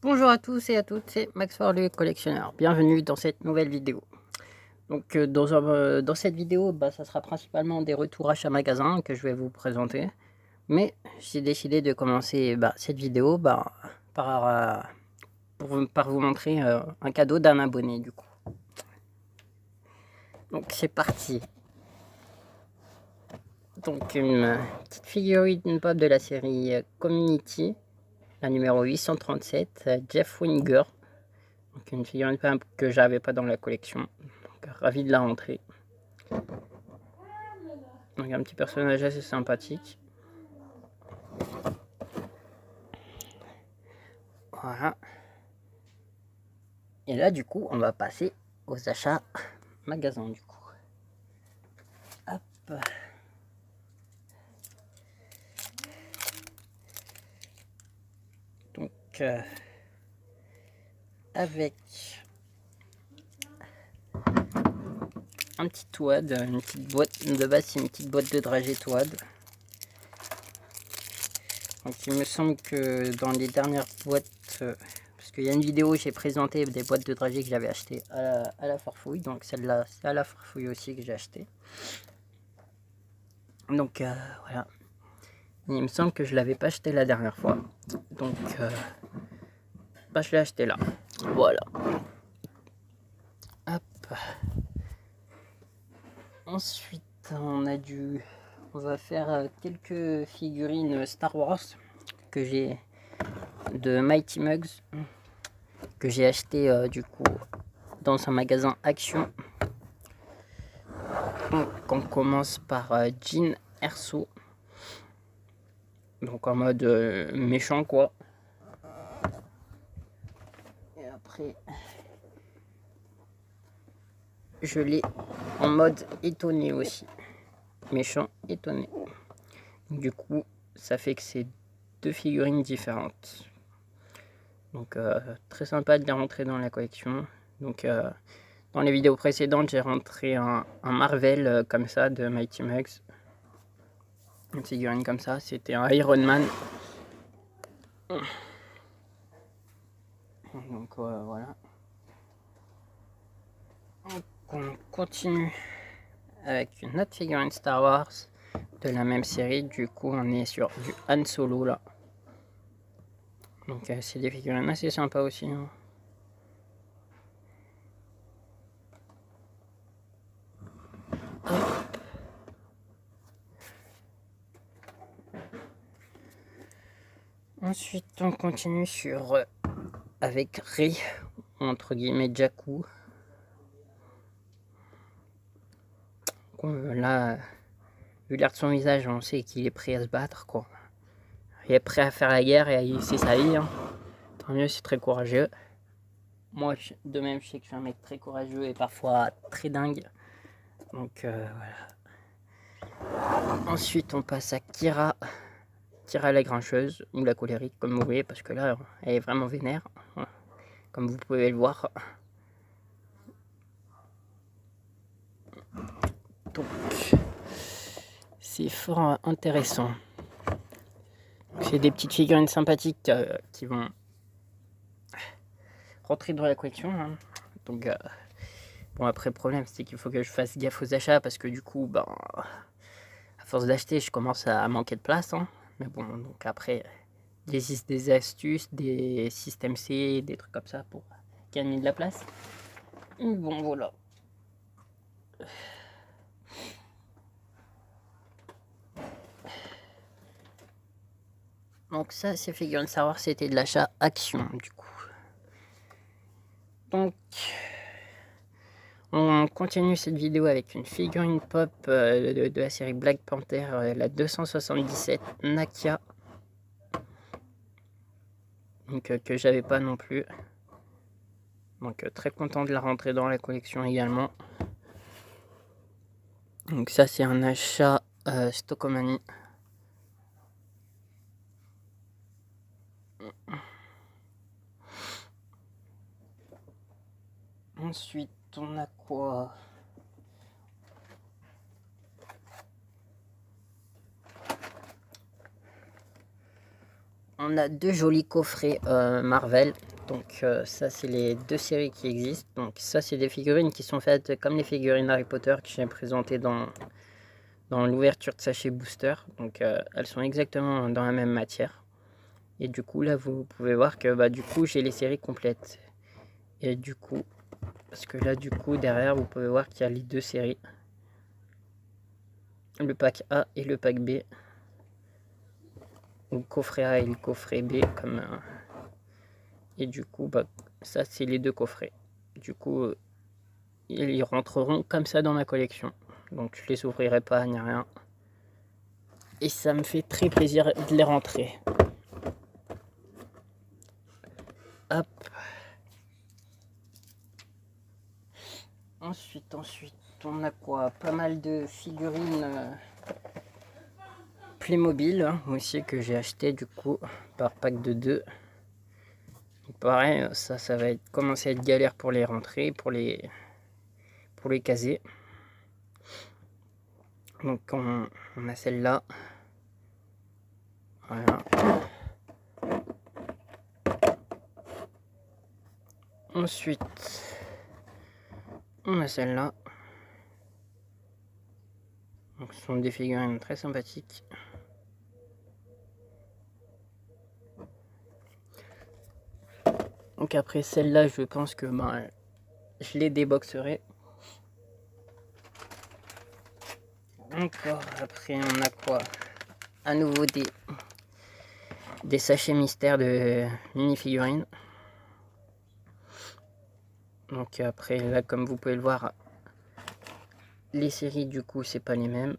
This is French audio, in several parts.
Bonjour à tous et à toutes, c'est Max for le collectionneur. Bienvenue dans cette nouvelle vidéo. Donc dans cette vidéo, ça sera principalement des retours achats magasin que je vais vous présenter. Mais j'ai décidé de commencer cette vidéo par vous montrer un cadeau d'un abonné du coup. Donc c'est parti. Donc une petite figurine pop de la série Community, la numéro 837, Jeff Winger. Donc une figurine pop que j'avais pas dans la collection. Donc ravi de la rentrer. Donc un petit personnage assez sympathique. Voilà. Et là du coup on va passer aux achats magasins du coup. Hop. Donc avec un petit TWAD, une petite boîte de base, c'est une petite boîte de dragée TWAD. Donc il me semble que dans les dernières boîtes, parce qu'il y a une vidéo où j'ai présenté des boîtes de dragée que j'avais achetées à la farfouille, donc celle-là c'est à la farfouille aussi que j'ai acheté. Donc voilà. Il me semble que je l'avais pas acheté la dernière fois, donc je l'ai acheté là. Voilà. Hop. Ensuite, on va faire quelques figurines Star Wars que j'ai de Mighty Mugs que j'ai acheté du coup dans un magasin Action. Donc on commence par Jyn Erso, donc en mode méchant quoi. Et après je l'ai en mode étonné aussi, méchant étonné. Du coup ça fait que c'est deux figurines différentes. Donc très sympa de les rentrer dans la collection. Donc dans les vidéos précédentes j'ai rentré un Marvel comme ça de Mighty Mugs. Une figurine comme ça, c'était un Iron Man. Donc voilà. Donc, on continue avec une autre figurine Star Wars de la même série. Du coup on est sur du Han Solo là. Donc c'est des figurines assez sympas aussi. Hein. Ensuite on continue sur avec Rey, entre guillemets Jakku. Là, vu l'air de son visage, on sait qu'il est prêt à se battre quoi. Il est prêt à faire la guerre et c'est sa vie. Hein. Tant mieux, c'est très courageux. Moi, de même, je sais que je suis un mec très courageux et parfois très dingue. Donc voilà. Ensuite, on passe à Kira. Kira la grincheuse, ou la colérique, comme vous voyez, parce que là, elle est vraiment vénère. Comme vous pouvez le voir. Donc, c'est fort intéressant. C'est des petites figurines sympathiques qui vont rentrer dans la collection. Hein. Donc, bon, après, le problème, c'est qu'il faut que je fasse gaffe aux achats parce que du coup, à force d'acheter, je commence à manquer de place. Hein. Mais bon, donc après, il existe des astuces, des systèmes C, des trucs comme ça pour gagner de la place. Bon, voilà. Donc ça, ces figurines Star Wars, c'était de l'achat Action, du coup. Donc, on continue cette vidéo avec une figurine pop de la série Black Panther, la 277 Nakia. Donc, que j'avais pas non plus. Donc, très content de la rentrer dans la collection également. Donc, ça, c'est un achat Stockomanie. Ensuite, on a quoi? On a deux jolis coffrets Marvel. Donc ça c'est les deux séries qui existent. Donc ça c'est des figurines qui sont faites comme les figurines Harry Potter que j'ai présentées dans l'ouverture de sachet booster. Donc elles sont exactement dans la même matière. Et du coup là vous pouvez voir que du coup j'ai les séries complètes. Et du coup, parce que là du coup derrière vous pouvez voir qu'il y a les deux séries. Le pack A et le pack B. Le coffret A et le coffret B comme et du coup ça c'est les deux coffrets. Du coup ils rentreront comme ça dans ma collection. Donc je les ouvrirai pas ni rien. Et ça me fait très plaisir de les rentrer. Hop. Ensuite, on a quoi? Pas mal de figurines Playmobil aussi que j'ai acheté du coup par pack de 2. Pareil, ça va commencer à être galère pour les rentrer, pour les caser. Donc on a celle-là. Voilà. Ensuite, on a celle-là. Donc ce sont des figurines très sympathiques. Donc après celle-là, je pense que je les déboxerai. Encore après on a quoi? À nouveau des sachets mystères de mini-figurines. Donc après là comme vous pouvez le voir, les séries du coup c'est pas les mêmes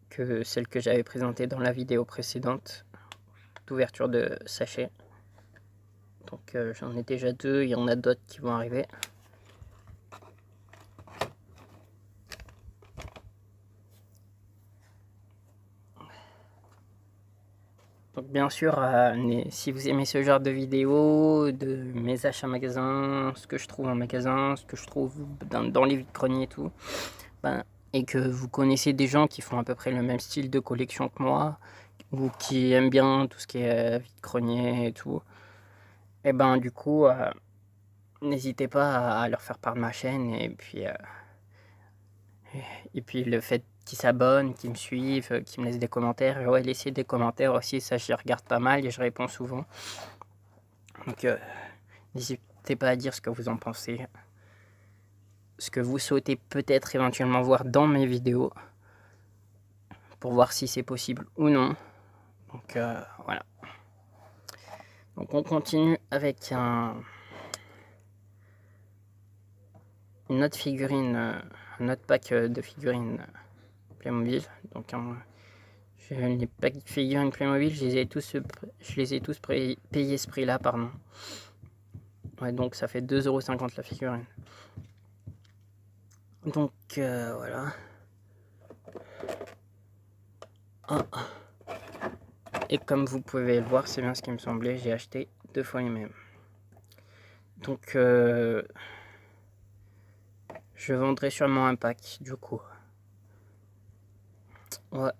que celles que j'avais présentées dans la vidéo précédente d'ouverture de sachets. Donc j'en ai déjà 2, il y en a d'autres qui vont arriver. Donc bien sûr, si vous aimez ce genre de vidéos, de mes achats magasin, ce que je trouve en magasin, ce que je trouve dans les vides-greniers et tout, et que vous connaissez des gens qui font à peu près le même style de collection que moi, ou qui aiment bien tout ce qui est vide-grenier et tout, et du coup, n'hésitez pas à leur faire part de ma chaîne, et puis le fait qu'ils s'abonnent, qu'ils me suivent, qu'ils me laissent des commentaires. Ouais, laissez des commentaires aussi, ça je regarde pas mal et je réponds souvent. Donc n'hésitez pas à dire ce que vous en pensez. Ce que vous souhaitez peut-être éventuellement voir dans mes vidéos. Pour voir si c'est possible ou non. Donc voilà. Donc on continue avec une autre figurine, un autre pack de figurines Playmobil. Donc les packs de figurines Playmobil, je les ai tous payés ce prix-là, pardon. Ouais, donc ça fait 2,50 € la figurine. Donc voilà. Et comme vous pouvez le voir, c'est bien ce qui me semblait, j'ai acheté 2 fois les mêmes. Donc je vendrai sûrement un pack du coup. Ouais.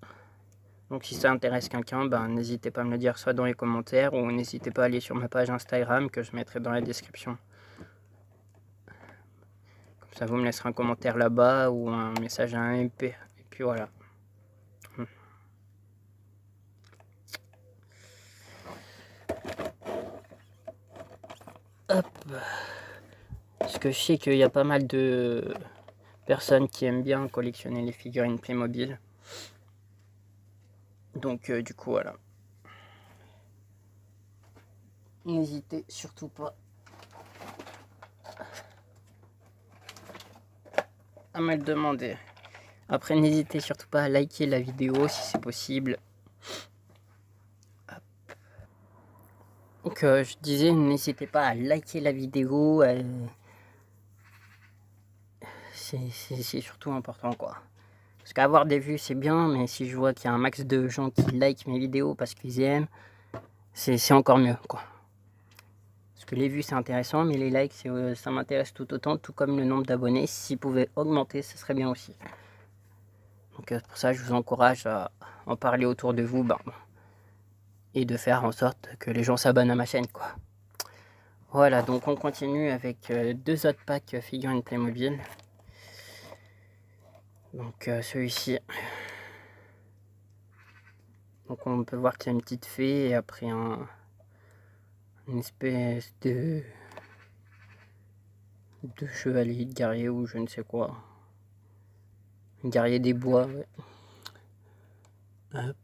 Donc si ça intéresse quelqu'un, n'hésitez pas à me le dire soit dans les commentaires ou n'hésitez pas à aller sur ma page Instagram que je mettrai dans la description. Comme ça vous me laisserez un commentaire là-bas ou un message à un MP. Et puis voilà. Hop. Parce que je sais qu'il y a pas mal de personnes qui aiment bien collectionner les figurines Playmobil. Donc du coup voilà. N'hésitez surtout pas à me le demander. Après n'hésitez surtout pas à liker la vidéo si c'est possible. Hop. Donc je disais n'hésitez pas à liker la vidéo. C'est surtout important quoi. Parce qu'avoir des vues c'est bien, mais si je vois qu'il y a un max de gens qui like mes vidéos parce qu'ils aiment, c'est encore mieux quoi. Parce que les vues c'est intéressant, mais les likes ça m'intéresse tout autant, tout comme le nombre d'abonnés. S'ils pouvaient augmenter, ce serait bien aussi. Donc pour ça je vous encourage à en parler autour de vous. et de faire en sorte que les gens s'abonnent à ma chaîne, quoi. Voilà, donc on continue avec 2 autres packs figurines Playmobil. Donc celui-ci. Donc on peut voir qu'il y a une petite fée et après une espèce de chevalier, de guerrier ou je ne sais quoi. Un guerrier des bois, ouais. Hop.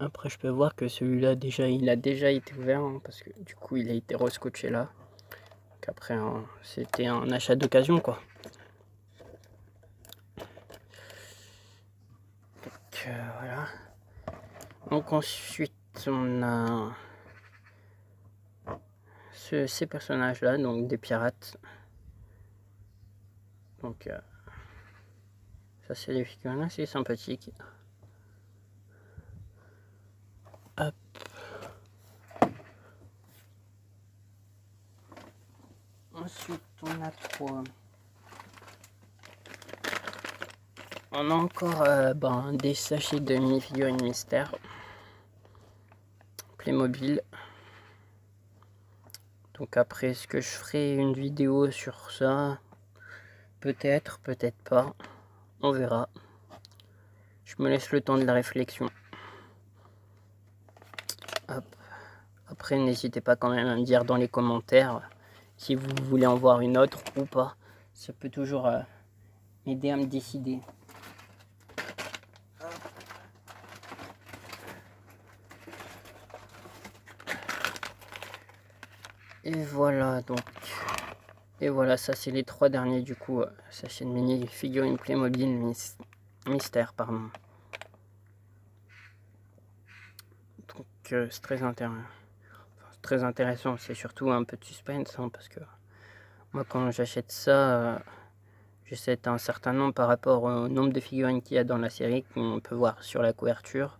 Après je peux voir que celui-là il a déjà été ouvert hein, parce que du coup il a été rescotché là. Donc après c'était un achat d'occasion quoi. Donc voilà. Donc ensuite on a ces personnages là, donc des pirates. Donc ça c'est des figurines assez sympathiques. Hop. Ensuite on a quoi? On a encore des sachets de mini-figurines mystères Playmobil. Donc après, est-ce que je ferai une vidéo sur ça? Peut-être, peut-être pas. On verra. Je me laisse le temps de la réflexion. Hop. Après, n'hésitez pas quand même à me dire dans les commentaires si vous voulez en voir une autre ou pas. Ça peut toujours m'aider à me décider. Et voilà donc. Et voilà, ça c'est les 3 derniers du coup. Sachet de mini figurines Playmobil mystère, pardon. Donc c'est très intéressant. C'est surtout un peu de suspense hein, parce que moi quand j'achète ça, j'achète un certain nombre par rapport au nombre de figurines qu'il y a dans la série qu'on peut voir sur la couverture.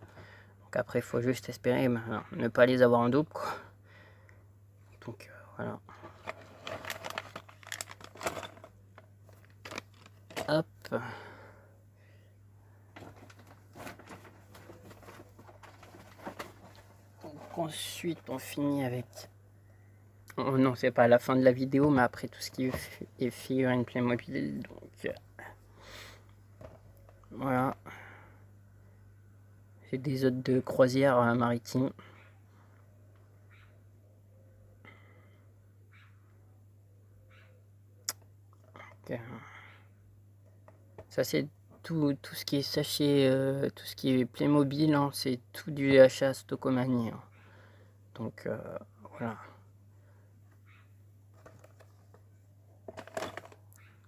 Donc après il faut juste espérer ne pas les avoir en double quoi. Donc voilà. Hop. Donc ensuite on finit avec... Oh non, c'est pas à la fin de la vidéo, mais après tout ce qui est figurines Playmobil. Donc voilà. J'ai des hôtes de croisière maritime. Donc, ça c'est tout ce qui est sachet, tout ce qui est Playmobil, hein, c'est tout du achat Stockomanie. Hein. Donc voilà.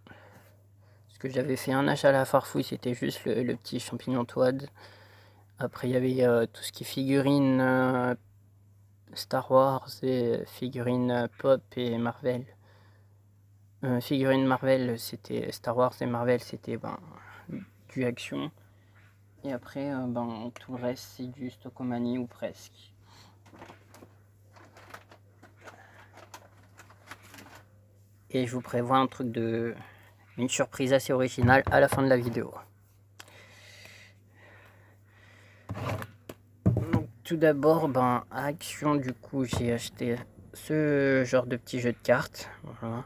Parce que j'avais fait un achat à la Farfouille, c'était juste le petit champignon toad. Après il y avait tout ce qui est figurines Star Wars et figurines Pop et Marvel. Figurines Marvel, c'était Star Wars et Marvel, c'était du action. Et après, tout le reste, c'est du Stockomanie ou presque. Et je vous prévois une surprise assez originale à la fin de la vidéo. Donc, tout d'abord, à Action, du coup, j'ai acheté ce genre de petit jeu de cartes. Voilà.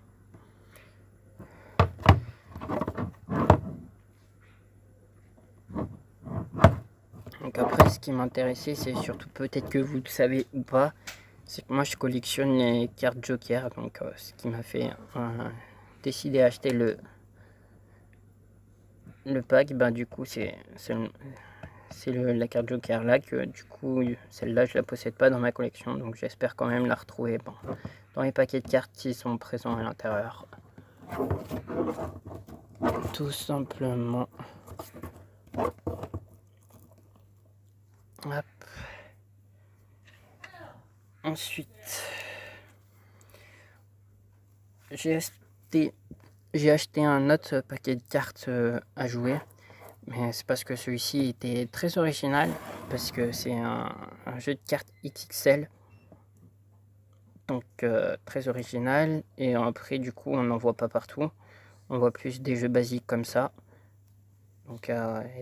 Donc après, ce qui m'intéressait, c'est surtout, peut-être que vous le savez ou pas, c'est que moi je collectionne les cartes Joker. Donc ce qui m'a fait décider à acheter le pack, du coup c'est la carte Joker là, que du coup celle-là je la possède pas dans ma collection, donc j'espère quand même la retrouver dans les paquets de cartes qui sont présents à l'intérieur. Tout simplement. Hop. Ensuite, j'ai acheté un autre paquet de cartes à jouer. Mais c'est parce que celui-ci était très original, parce que c'est un jeu de cartes XXL, donc très original, et après du coup on n'en voit pas partout, on voit plus des jeux basiques comme ça, Donc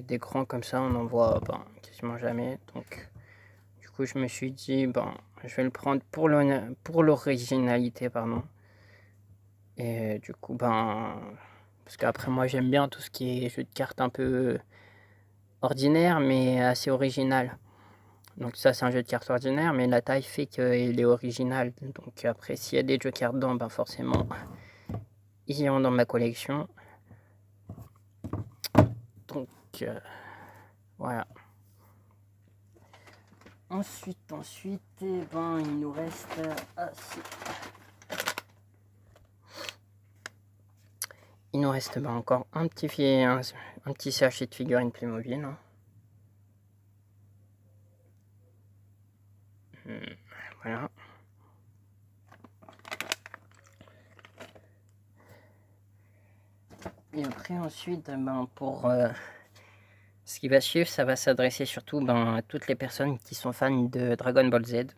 des grands comme ça, on n'en voit quasiment jamais. Donc du coup, je me suis dit, je vais le prendre pour l'originalité, pardon. Et du coup, parce qu'après moi, j'aime bien tout ce qui est jeu de cartes un peu ordinaire, mais assez original. Donc ça, c'est un jeu de cartes ordinaire, mais la taille fait qu'il est original. Donc après, s'il y a des jokers dedans, forcément, ils iront dans ma collection. Donc voilà. Ensuite, il nous reste... Il nous reste encore un petit sachet de figurines Playmobil. Hein. Voilà. Et après, ensuite, pour ce qui va suivre, ça va s'adresser surtout à toutes les personnes qui sont fans de Dragon Ball Z.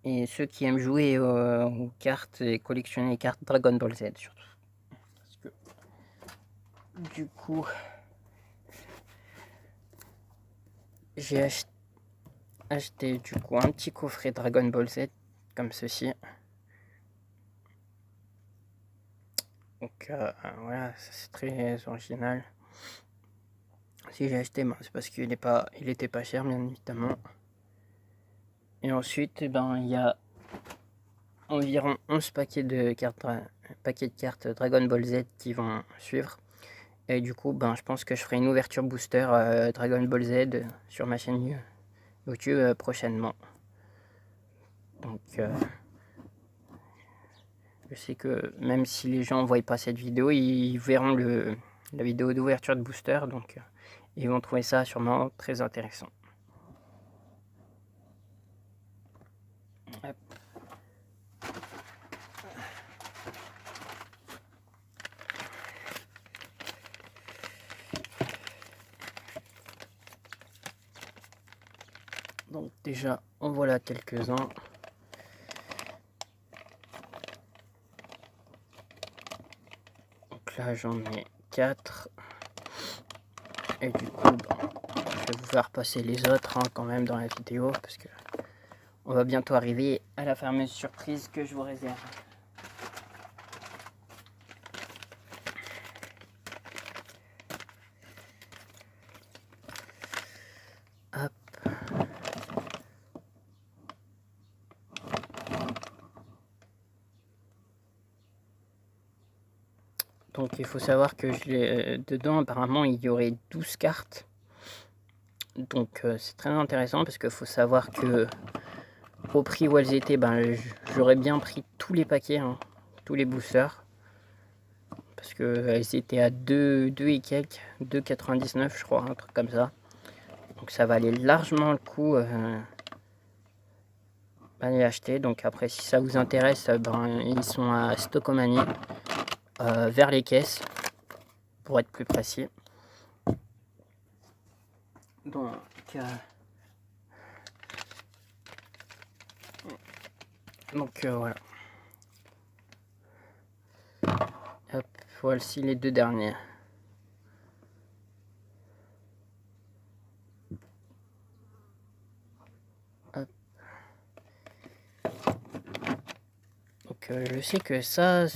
Et ceux qui aiment jouer aux cartes et collectionner les cartes Dragon Ball Z surtout. Parce que, du coup, j'ai acheté du coup un petit coffret Dragon Ball Z comme ceci. Donc voilà, c'est très original. Si j'ai acheté, c'est parce qu'il était pas cher, bien évidemment. Et ensuite, il y a environ 11 paquets de cartes Dragon Ball Z qui vont suivre. Et du coup, je pense que je ferai une ouverture booster Dragon Ball Z sur ma chaîne YouTube prochainement. Donc, je sais que même si les gens ne voient pas cette vidéo, ils verront la vidéo d'ouverture de booster. Donc, ils vont trouver ça sûrement très intéressant. Hop. Donc déjà, en voilà quelques-uns. Donc là, j'en ai 4. Et du coup, je vais vous faire passer les autres quand même dans la vidéo. Parce que on va bientôt arriver à la fameuse surprise que je vous réserve. Hop. Donc il faut savoir que dedans apparemment il y aurait 12 cartes. Donc c'est très intéressant parce qu'il faut savoir que au prix où elles étaient, j'aurais bien pris tous les paquets, hein, tous les boosters. Parce qu'elles étaient à 2 et quelques, 2,99 je crois, un truc comme ça. Donc ça valait largement le coup les acheter. Donc après si ça vous intéresse, ils sont à Stockomanie, vers les caisses, pour être plus précis. Donc voilà. Hop, voici les deux derniers. Hop. Donc je sais que ça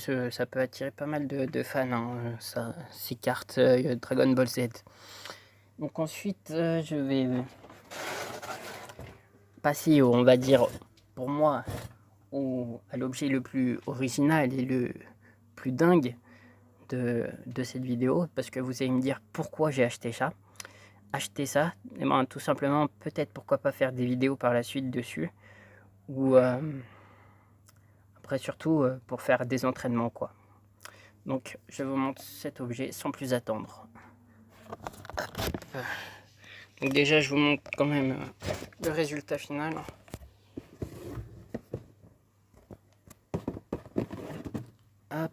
peut attirer pas mal de fans, hein, ces cartes Dragon Ball Z. Donc ensuite, je vais passer, on va dire, pour moi, à l'objet le plus original et le plus dingue de cette vidéo, parce que vous allez me dire pourquoi j'ai acheté ça. Et tout simplement, peut-être pourquoi pas faire des vidéos par la suite dessus, ou après surtout pour faire des entraînements quoi. Donc je vous montre cet objet sans plus attendre. Donc déjà je vous montre quand même le résultat final. Hop.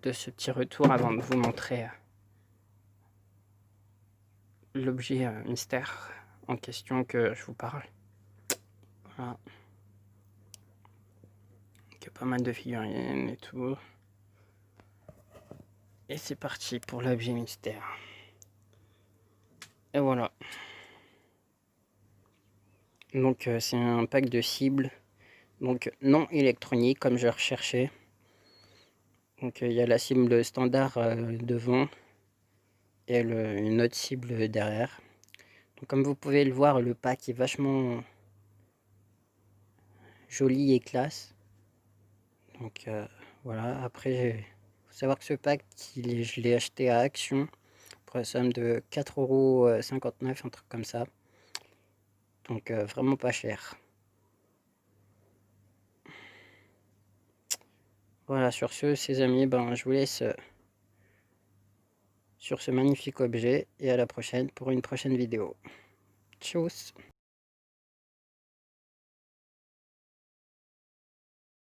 De ce petit retour avant de vous montrer l'objet mystère en question que je vous parle. Voilà. Il y a pas mal de figurines et tout. Et c'est parti pour l'objet mystère. Et voilà. Donc c'est un pack de cibles. Donc non électronique comme je recherchais. Donc il y a la cible standard devant et une autre cible derrière. Donc, comme vous pouvez le voir, le pack est vachement joli et classe. Donc voilà, après il faut savoir que ce pack je l'ai acheté à Action pour la somme de 4,59 €, un truc comme ça. Donc vraiment pas cher. Voilà, sur ce, ces amis, ben, je vous laisse sur ce magnifique objet et à la prochaine pour une prochaine vidéo. Tchuss!